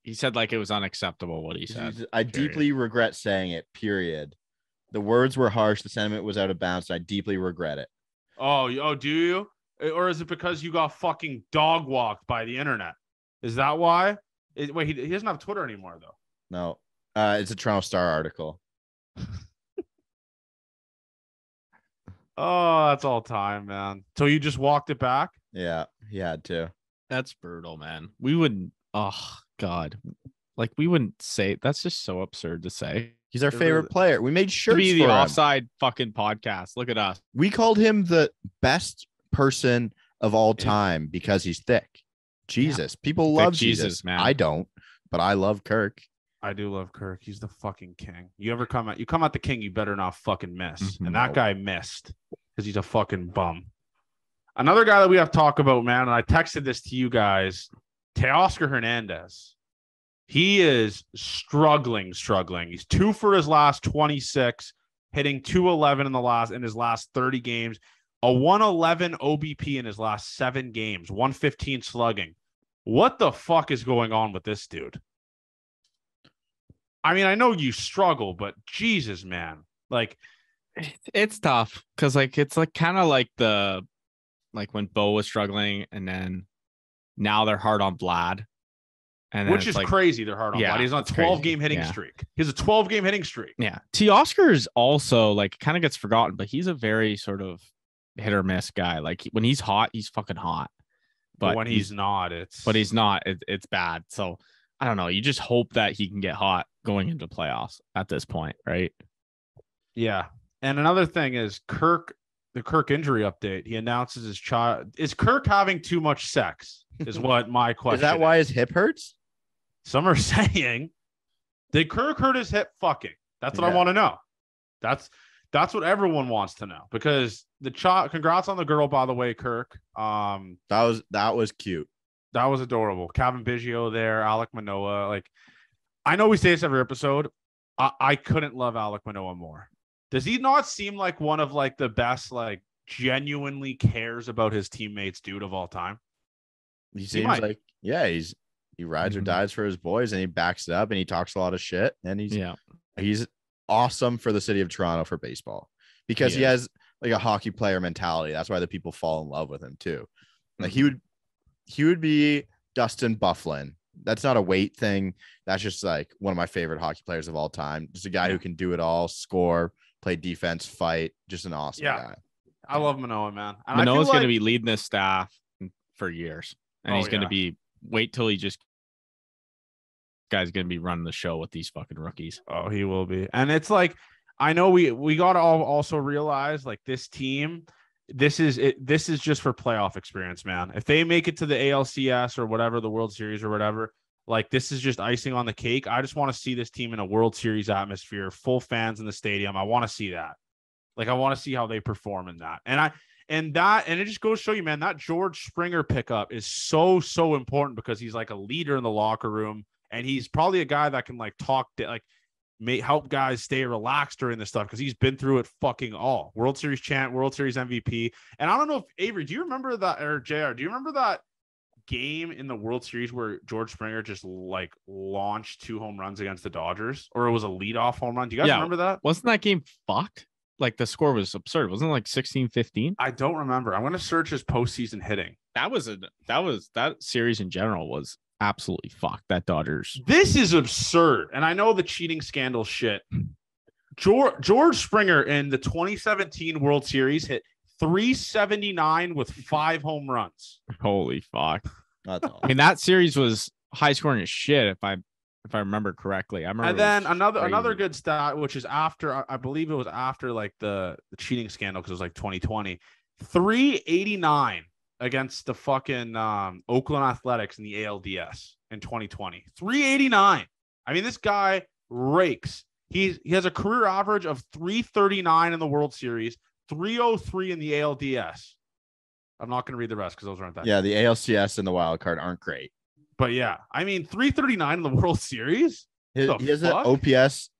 it was unacceptable what he said. I deeply regret saying it, period. The words were harsh, the sentiment was out of bounds, and I deeply regret it. Oh, do you? Or is it because you got fucking dog walked by the internet? Is that why? Wait, he doesn't have Twitter anymore though. No. It's a Toronto Star article. Oh, that's all time, man. So you just walked it back? Yeah, he had to. That's brutal, man. We wouldn't. Oh God, like we wouldn't say. That's just so absurd to say. He's our favorite player. We made shirts be for the him. Offside fucking podcast. Look at us. We called him the best person of all time because he's thick. Jesus, people love Jesus, man. I don't, but I love Kirk. I do love Kirk. He's the fucking king. You come at the king, you better not fucking miss. And that guy missed because he's a fucking bum. Another guy that we have to talk about, man, and I texted this to you guys, Teoscar Hernandez. He is struggling. He's 2 for his last 26, hitting 211 in his last 30 games, a 111 OBP in his last 7 games, 115 slugging. What the fuck is going on with this dude? I mean, I know you struggle, but Jesus, man, like it's tough because like it's like kind of like when Bo was struggling, and then now they're hard on Vlad, and which is like, crazy. They're hard on Vlad. He's on a 12-game hitting streak. He has a 12-game hitting streak. Yeah, Teoscar is also like kind of gets forgotten, but he's a very sort of hit or miss guy. Like when he's hot, he's fucking hot, but when he's not, it's bad. So I don't know. You just hope that he can get hot going into playoffs at this point, right? Yeah. And another thing is the Kirk injury update. He announces his child. Is Kirk having too much sex? Is what my question is. That why his hip hurts? Some are saying, did Kirk hurt his hip fucking? That's what I want to know. That's what everyone wants to know, because the child, congrats on the girl, by the way, Kirk. That was cute. That was adorable. Kevin Biggio there, Alek Manoah. Like, I know we say this every episode. I couldn't love Alek Manoah more. Does he not seem like one of like the best, like genuinely cares about his teammates dude of all time? He seems like, he rides or dies for his boys, and he backs it up, and he talks a lot of shit, and he's awesome for the city of Toronto for baseball, because he has like a hockey player mentality. That's why the people fall in love with him too. Like he would be Dustin Byfuglien. That's not a weight thing. That's just like one of my favorite hockey players of all time. Just a guy who can do it all, score, play defense, fight. Just an awesome guy. I love Manoah, man. And Manoah's going to be leading this staff for years. And he's going to be, wait till he just, guy's going to be running the show with these fucking rookies. Oh, he will be. And it's like, I know we got to also realize like this team, this is just for playoff experience, man. If they make it to the ALCS or whatever, the World Series or whatever, like this is just icing on the cake. I just want to see this team in a World Series atmosphere, full fans in the stadium. I want to see that. Like, I want to see how they perform in that. And it just goes to show you, man, that George Springer pickup is so important, because he's like a leader in the locker room, and he's probably a guy that can like talk to, like, help guys stay relaxed during this stuff, because he's been through it fucking all. World Series champ, World Series MVP. And I don't know if Avery, do you remember that, or JR, do you remember that game in the World Series where George Springer just like launched 2 home runs against the Dodgers, or it was a leadoff home run? Do you guys remember that? Wasn't that game fucked? like the score was absurd. Wasn't it like 16-15? I don't remember. I'm gonna search his postseason hitting. That series in general was absolutely fucked. That Dodgers. This is absurd. And I know the cheating scandal shit. George Springer in the 2017 World Series hit 379 with 5 home runs. Holy fuck. That's all. I mean, that series was high scoring as shit if I remember correctly. I remember. And then another good stat, which is after, I believe it was after like the cheating scandal, because it was like 2020, 389 against the fucking Oakland Athletics in the ALDS in 2020. 389. I mean, this guy rakes. He has a career average of 339 in the World Series, 303 in the ALDS. I'm not going to read the rest because those aren't that. Yeah, the ALCS and the wild card aren't great. But yeah, I mean, 339 in the World Series. He has an OPS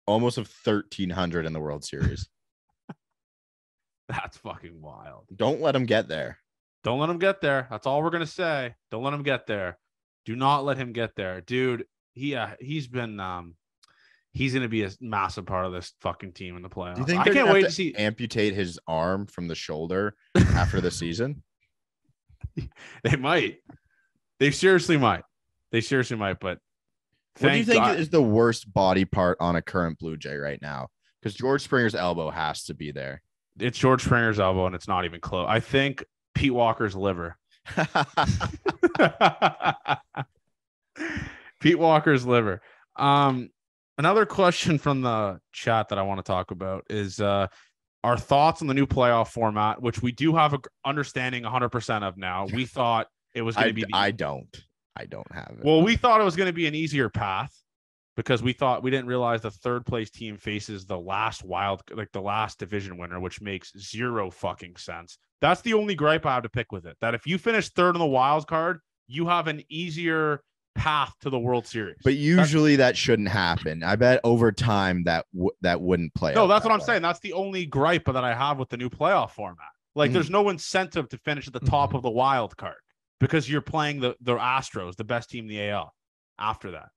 almost of 1,300 in the World Series. That's fucking wild. Don't let him get there. Don't let him get there. That's all we're gonna say. Don't let him get there. Do not let him get there, dude. He's been he's gonna be a massive part of this fucking team in the playoffs. Do you think I can't wait to see amputate his arm from the shoulder after the season? They might. They seriously might. But what do you think is the worst body part on a current Blue Jay right now? Because George Springer's elbow has to be there. It's George Springer's elbow, and it's not even close. I think Pete Walker's liver. Pete Walker's liver. Another question from the chat that I want to talk about is our thoughts on the new playoff format, which we do have an understanding 100% of now. We thought it was going to be. I don't have it. Well, we thought it was going to be an easier path because we didn't realize the third place team faces the last the last division winner, which makes zero fucking sense. That's the only gripe I have to pick with it. That if you finish third in the wild card, you have an easier path to the World Series. But usually that shouldn't happen. I bet over time that wouldn't play. No, that's what I'm saying. That's the only gripe that I have with the new playoff format. Like, there's no incentive to finish at the top of the wild card because you're playing the Astros, the best team in the AL. After that,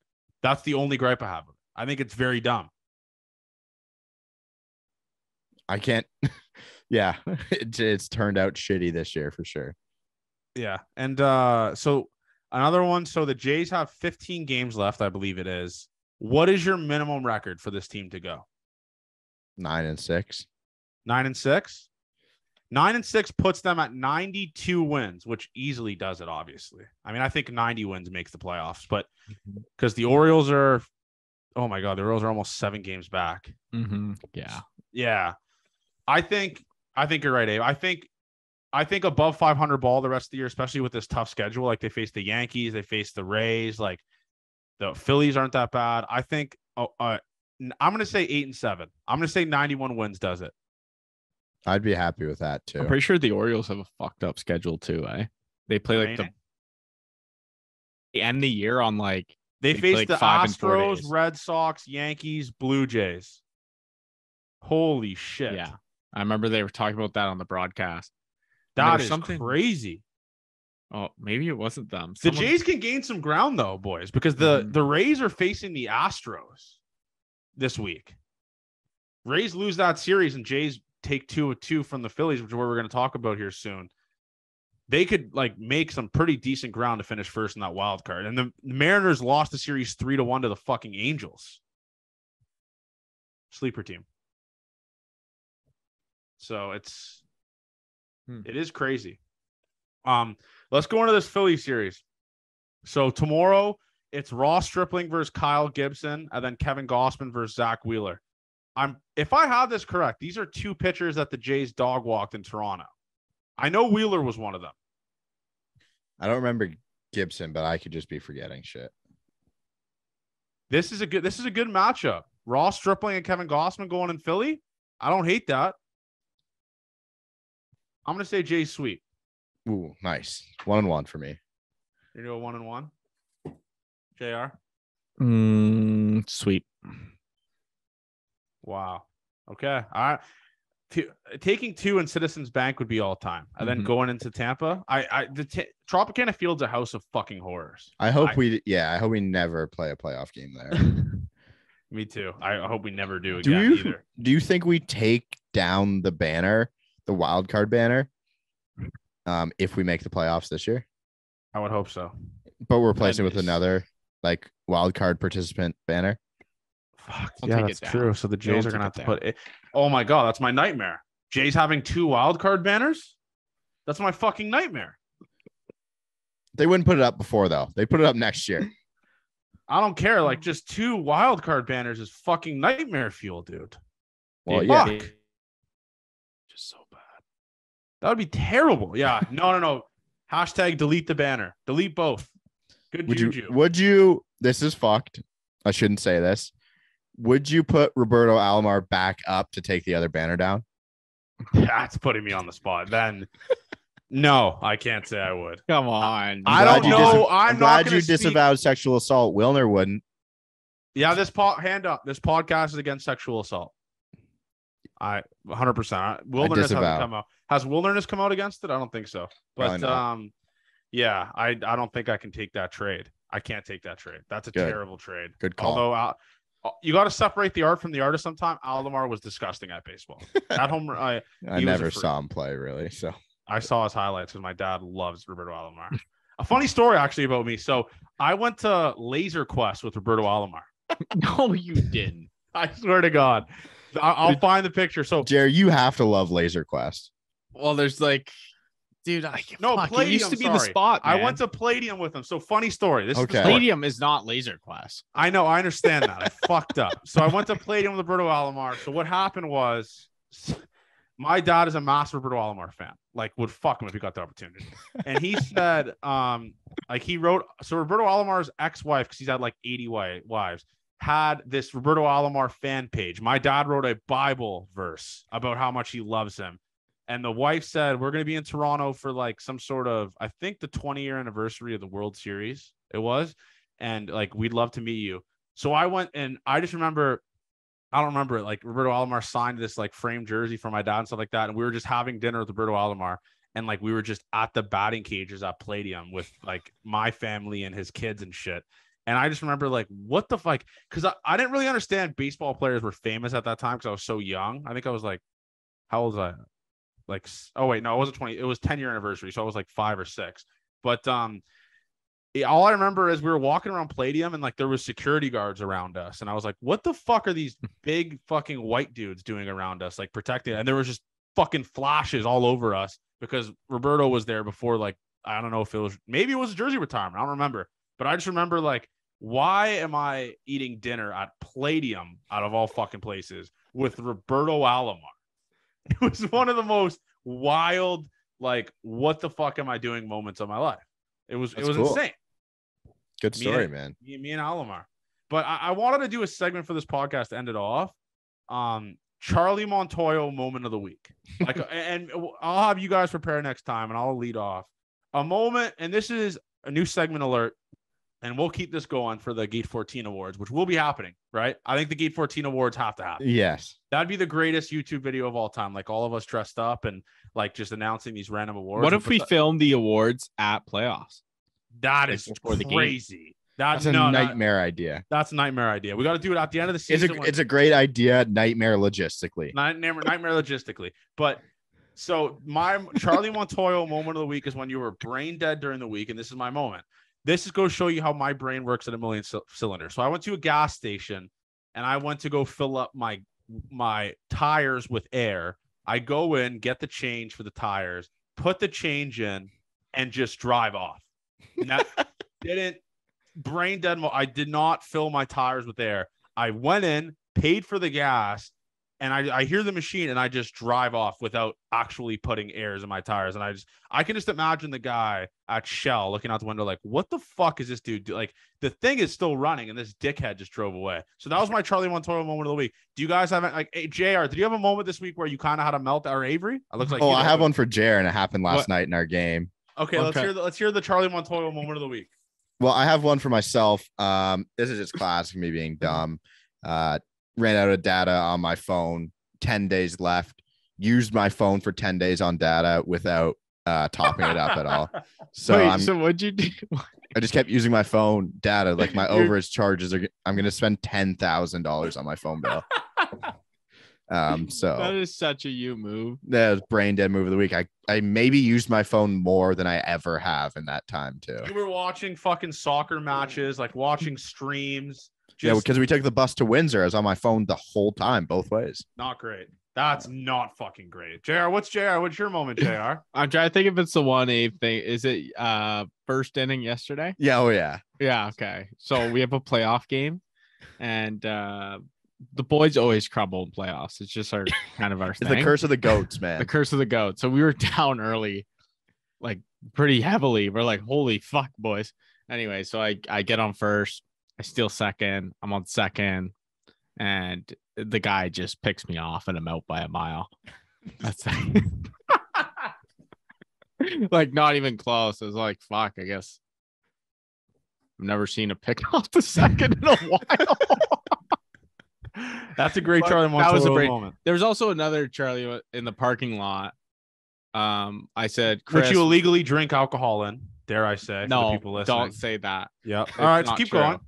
that's the only gripe I have. I think it's very dumb. I can't. Yeah, it's turned out shitty this year for sure. Yeah, and so another one. So the Jays have 15 games left, I believe it is. What is your minimum record for this team to go? 9-6. 9-6. 9-6 puts them at 92 wins, which easily does it. Obviously, I mean, I think 90 wins makes the playoffs, but because the Orioles are, oh my god, the Orioles are almost 7 games back. Yeah. I think you're right, Abe. I think above 500 ball the rest of the year, especially with this tough schedule. Like, they face the Yankees, they face the Rays, like the Phillies aren't that bad. I think I'm going to say 8-7. I'm going to say 91 wins does it. I'd be happy with that too. I'm pretty sure the Orioles have a fucked up schedule too. They play like they end the year on like they face like the Astros, Red Sox, Yankees, Blue Jays. Holy shit! Yeah, I remember they were talking about that on the broadcast. That is crazy. Oh, maybe it wasn't them. The Jays can gain some ground though, boys, because the Rays are facing the Astros this week. Rays lose that series and Jays take 2-2 from the Phillies, which is what we're going to talk about here soon. They could like make some pretty decent ground to finish first in that wild card. And the Mariners lost the series 3-1 to the fucking Angels. Sleeper team. So it is crazy. Let's go into this Philly series. So tomorrow it's Ross Stripling versus Kyle Gibson, and then Kevin Gausman versus Zach Wheeler. If I have this correct, these are 2 pitchers that the Jays dog walked in Toronto. I know Wheeler was one of them. I don't remember Gibson, but I could just be forgetting shit. This is a good matchup. Ross Stripling and Kevin Gausman going in Philly. I don't hate that. I'm gonna say Jays sweep. Ooh, nice. 1-1 for me. You know, 1-1. JR. Sweep. Wow. Okay. All right. Taking 2 in Citizens Bank would be all time, and then going into Tampa. Tropicana Field's a house of fucking horrors. I hope we never play a playoff game there. Me too. I hope we never do again either. Do you think we take down the banner, the wild card banner, if we make the playoffs this year? I would hope so. But we're replacing it with another like wild card participant banner. Fuck, yeah, that's true. So the Jays are gonna have to put it. Oh my god, that's my nightmare. Jays having 2 wild card banners? That's my fucking nightmare. They wouldn't put it up before though. They put it up next year. I don't care. Like just 2 wild card banners is fucking nightmare fuel, dude. Well, yeah. Just so bad. That would be terrible. Yeah. No. Hashtag delete the banner. Delete both. Good juju. Would you? This is fucked. I shouldn't say this. Would you put Roberto Alomar back up to take the other banner down? That's putting me on the spot. Then no, I can't say I would. Come on. I don't know. I'm glad you disavowed sexual assault. Wilner wouldn't. Yeah, hand up. This podcast is against sexual assault. 100%. Wilderness hasn't come out. Has Wilderness come out against it? I don't think so. But yeah, I don't think I can take that trade. I can't take that trade. That's a terrible trade. Good call. Although you got to separate the art from the artist. Sometime Alomar was disgusting at baseball. At home, I never saw him play really. So I saw his highlights because my dad loves Roberto Alomar. A funny story actually about me. So I went to Laser Quest with Roberto Alomar. No, you didn't. I swear to God. I'll find the picture. So, Jerry, you have to love Laser Quest. Well, there's like, dude, Palladium it used to be the spot. Man. I went to Palladium with him. So, funny story. This okay. is Palladium is not Laser Quest. I know. I understand that. I fucked up. So, I went to Palladium with Roberto Alomar. So, what happened was, my dad is a massive Roberto Alomar fan. Like, would fuck him if he got the opportunity. And he said, he wrote. So, Roberto Alomar's ex-wife, because he's had like 80 wives, had this Roberto Alomar fan page. My dad wrote a Bible verse about how much he loves him. And the wife said, we're going to be in Toronto for like some sort of, I think the 20-year anniversary of the World Series it was. And like, we'd love to meet you. So I went and I just remember, I don't remember it. Like Roberto Alomar signed this like framed jersey for my dad and stuff like that. And we were just having dinner with Roberto Alomar. And like, we were just at the batting cages at Palladium with like my family and his kids and shit. And I just remember like, what the fuck? Because I didn't really understand baseball players were famous at that time because I was so young. I think I was like, how old was I? Like, oh wait, no, it wasn't 20. It was 10-year anniversary. So I was like 5 or 6. But all I remember is we were walking around Palladium and like there was security guards around us. And I was like, what the fuck are these big fucking white dudes doing around us? Like protecting. And there was just fucking flashes all over us because Roberto was there before. Like, I don't know if maybe it was a jersey retirement. I don't remember. But I just remember, like, why am I eating dinner at Palladium out of all fucking places with Roberto Alomar? It was one of the most wild, like, what the fuck am I doing moments of my life. It was cool. Insane. Good story, man. Me and Alomar. But I wanted to do a segment for this podcast to end it off. Charlie Montoyo moment of the week. Like, and I'll have you guys prepare next time, and I'll lead off a moment. And this is a new segment alert. And we'll keep this going for the Gate 14 Awards, which will be happening, right? I think the Gate 14 Awards have to happen. Yes. That'd be the greatest YouTube video of all time. Like all of us dressed up and like just announcing these random awards. What if we film the awards at playoffs? That is crazy. That's a nightmare idea. That's a nightmare idea. We got to do it at the end of the season. It's a great idea. Nightmare logistically. Nightmare logistically. But so my Charlie Montoyo moment of the week is when you were brain dead during the week. And this is my moment. This is going to show you how my brain works at a million cylinders. So I went to a gas station and I went to go fill up my tires with air. I go in, get the change for the tires, put the change in, and just drive off. And that didn't brain dead. I did not fill my tires with air. I went in, paid for the gas, and I hear the machine and I just drive off without actually putting airs in my tires. And I can just imagine the guy at Shell looking out the window like, what the fuck is this dude do? Like the thing is still running and this dickhead just drove away. So that was my Charlie Montoyo moment of the week. Do you guys have like, hey, JR, did you have a moment this week where you kind of had a melt or Avery? It looks like I have one for JR and it happened last night in our game. Okay. Let's hear the Charlie Montoyo moment of the week. Well, I have one for myself. This is just classic me being dumb. Ran out of data on my phone, 10 days left, used my phone for 10 days on data without topping it up at all. So so what'd you do? I just kept using my phone data. Like my overage charges I'm going to spend $10,000 on my phone bill. So that is such a you move. That was brain dead move of the week. I maybe used my phone more than I ever have in that time too. You were watching fucking soccer matches, like watching streams. Yeah, because we took the bus to Windsor. I was on my phone the whole time, both ways. Not great. That's not fucking great. JR, what's your moment, JR? I'm trying to think if it's the 1-8 thing. Is it first inning yesterday? Yeah, oh yeah. Yeah, okay. So we have a playoff game, and the boys always crumble in playoffs. It's just our kind of our thing. It's the curse of the goats, man. The curse of the goat. So we were down early, like pretty heavily. We're like, holy fuck, boys. Anyway, so I get on first. I steal second. I'm on second. And the guy just picks me off and I'm out by a mile. That's like not even close. It was like, fuck, I guess I've never seen a pick off the second in a while. That's a great Charlie Montoyo. That was a great moment. There was also another Charlie in the parking lot. I said, Chris, which you illegally drink alcohol in, dare I say? No, for the people listening. Don't say that. Yeah. All right, so keep going.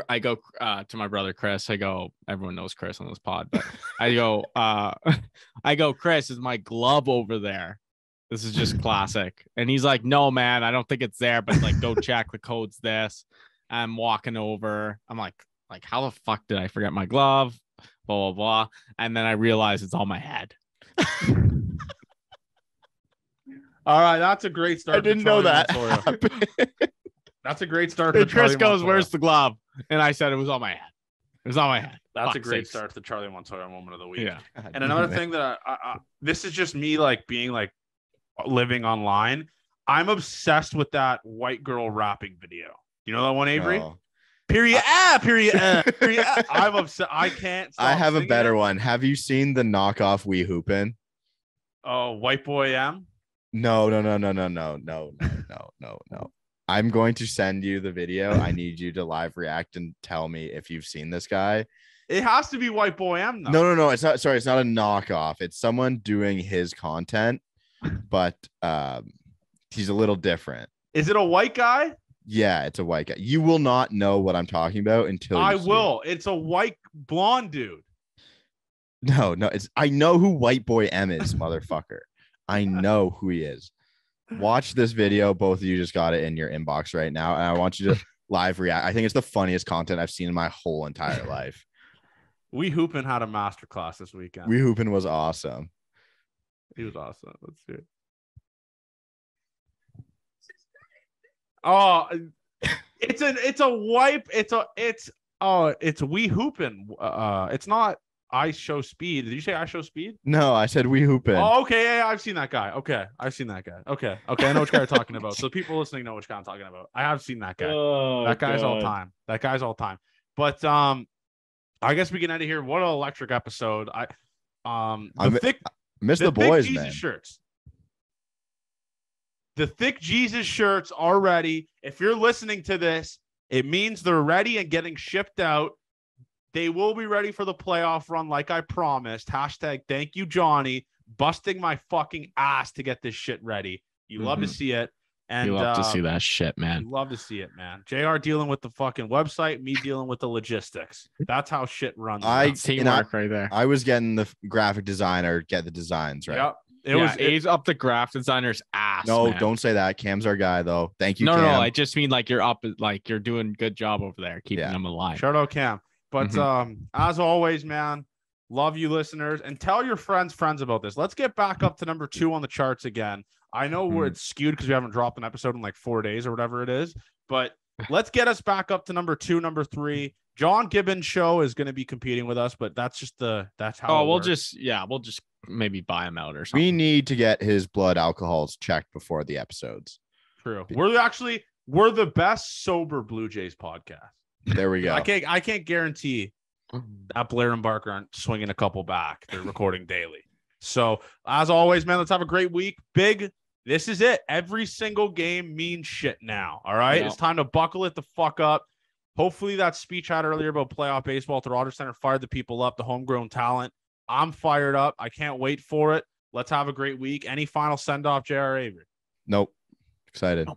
I go to my brother Chris. I go, everyone knows Chris on this pod, but I go, Chris, is my glove over there? This is just classic. And he's like, no, man, I don't think it's there, but like, go check. The code's this. I'm walking over. I'm like, how the fuck did I forget my glove? Blah, blah, blah. And then I realize it's on my head. All right. That's a great start. I didn't know that. That's a great start. And Chris goes, where's the glove? And I said, it was on my head. It was on my head. That's a great start to the Charlie Montoyo moment of the week. Yeah. And another thing that this is just me like being like living online. I'm obsessed with that white girl rapping video. You know that one, Avery? Oh. Period. Period. I'm upset. I can't. I have a better one. Have you seen the knockoff We Hoopin'? Oh, White Boy M. No. I'm going to send you the video. I need you to live react and tell me if you've seen this guy. It has to be White Boy M. Though. No. It's not. Sorry, it's not a knockoff. It's someone doing his content, but he's a little different. Is it a white guy? Yeah, it's a white guy. You will not know what I'm talking about until I will. It's a white blonde dude. No. I know who White Boy M is, motherfucker. I know who he is. Watch this video. Both of you just got it in your inbox right now. And I want you to live react. I think it's the funniest content I've seen in my whole entire life. We Hoopin' had a masterclass this weekend. We Hoopin' was awesome. He was awesome. Let's see it. Oh, it's a wipe. It's We Hoopin'. It's not I Show Speed. Did you say I Show Speed? No, I said We Hoopin'. Oh, okay. Yeah, I've seen that guy. Okay. I've seen that guy. Okay. I know which guy you're talking about. So people listening know which guy I'm talking about. I have seen that guy. Oh, that guy's God. all time. But I guess we can end it here. What an electric episode. I miss the boys, Jesus man. Shirts. The Thick Jesus shirts are ready. If you're listening to this, it means they're ready and getting shipped out. They will be ready for the playoff run, like I promised. # thank you, Johnny, busting my fucking ass to get this shit ready. You love to see it. And you love to see that shit, man. You love to see it, man. JR dealing with the fucking website, me dealing with the logistics. That's how shit runs. Teamwork right there. I was getting the graphic designer get the designs right. Yep. It was up the graphic designer's ass. No, man. Don't say that. Cam's our guy, though. Thank you, No, Cam. no, I just mean like you're up, like you're doing a good job over there, keeping them alive. Shout out Cam. But as always, man, love you listeners, and tell your friends about this. Let's get back up to number 2 on the charts again. I know where it's skewed because we haven't dropped an episode in like 4 days or whatever it is, but let's get us back up to number 2, number 3. John Gibbons' show is going to be competing with us, but that's how. We'll just maybe buy him out or something. We need to get his blood alcohols checked before the episodes. True. We're the best sober Blue Jays podcast. There we go. I can't guarantee that Blair and Barker aren't swinging a couple back. They're recording daily. So as always, man, let's have a great week. This is it. Every single game means shit now. All right. It's time to buckle it the fuck up. Hopefully that speech I had earlier about playoff baseball at the Rogers Center fired the people up, the homegrown talent. I'm fired up. I can't wait for it. Let's have a great week. Any final send off, J.R. Avery? Nope. Excited.